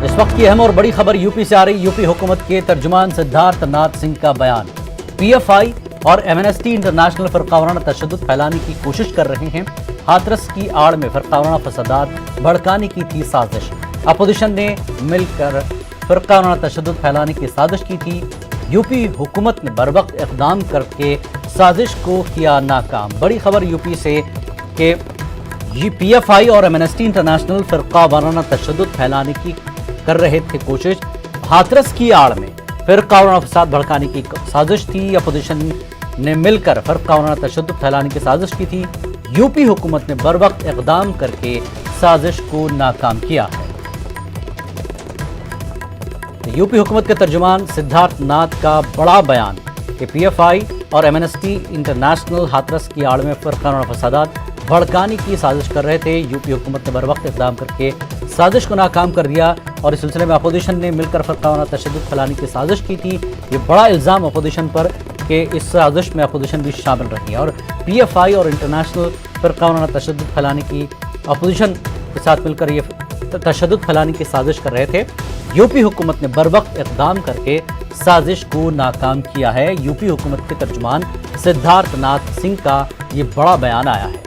اس وقت کی اہم اور بڑی خبر یوپی سے آ رہی. یوپی حکومت کے ترجمان سدھارتھ ناتھ سنگھ کا بیان. پی ایف آئی اور ایمنسٹی انٹرنیشنل فرقہ وارانہ تشدد پھیلانے کی کوشش کر رہے ہیں. ہاتھرس کی آڑ میں فرقہ وارانہ فسادات بھڑکانے کی تھی سازش. اپوزیشن نے مل کر فرقہ وارانہ تشدد پھیلانے کی سازش کی تھی. یوپی حکومت نے بروقت اقدام کر کے سازش کو کیا ناکام. بڑی خبر یوپی سے کہ پی ایف آئی اور ایمنسٹی انٹرنیشنل فرقہ وارانہ تشدد پھیلانے کی کر رہے تھے کوشش. ہاتھرس کی آڑ میں فرقہ وارانہ فساد بھڑکانے کی سازش تھی. اپوزیشن نے مل کر فرقہ وارانہ تشدد پھیلانے کی سازش کی تھی. یوپی حکومت نے بروقت اقدام کر کے سازش کو ناکام کیا ہے. یوپی حکومت کے ترجمان سدھارتھ ناتھ کا بڑا بیان کہ پی ایف آئی اور ایمنسٹی انٹرنیشنل ہاتھرس کی آڑ میں فرقہ وارانہ فسادات بھڑکانے کی سازش کر رہے تھے. یوپی حکومت نے بروقت اقدام کر کے سازش کو ناکام کر دیا اور اس سلسلے میں اپوزیشن نے مل کر فرقہ وارانہ تشدد پھیلانے کی سازش کی تھی. یہ بڑا الزام اپوزیشن پر کہ اس سازش میں اپوزیشن بھی شامل رہی ہے اور پی ایف آئی اور انٹرنیشنل فرقہ وارانہ تشدد پھیلانے کی اپوزیشن کے ساتھ مل کر یہ تشدد پھیلانے کی سازش کر رہے تھے. یوپی حکومت نے بروقت اقدام کر کے سازش کو ناکام کیا ہے. یوپی حکومت کے ترجمان سدھارتھ ناتھ سنگھ کا یہ بڑا بیان آیا ہے.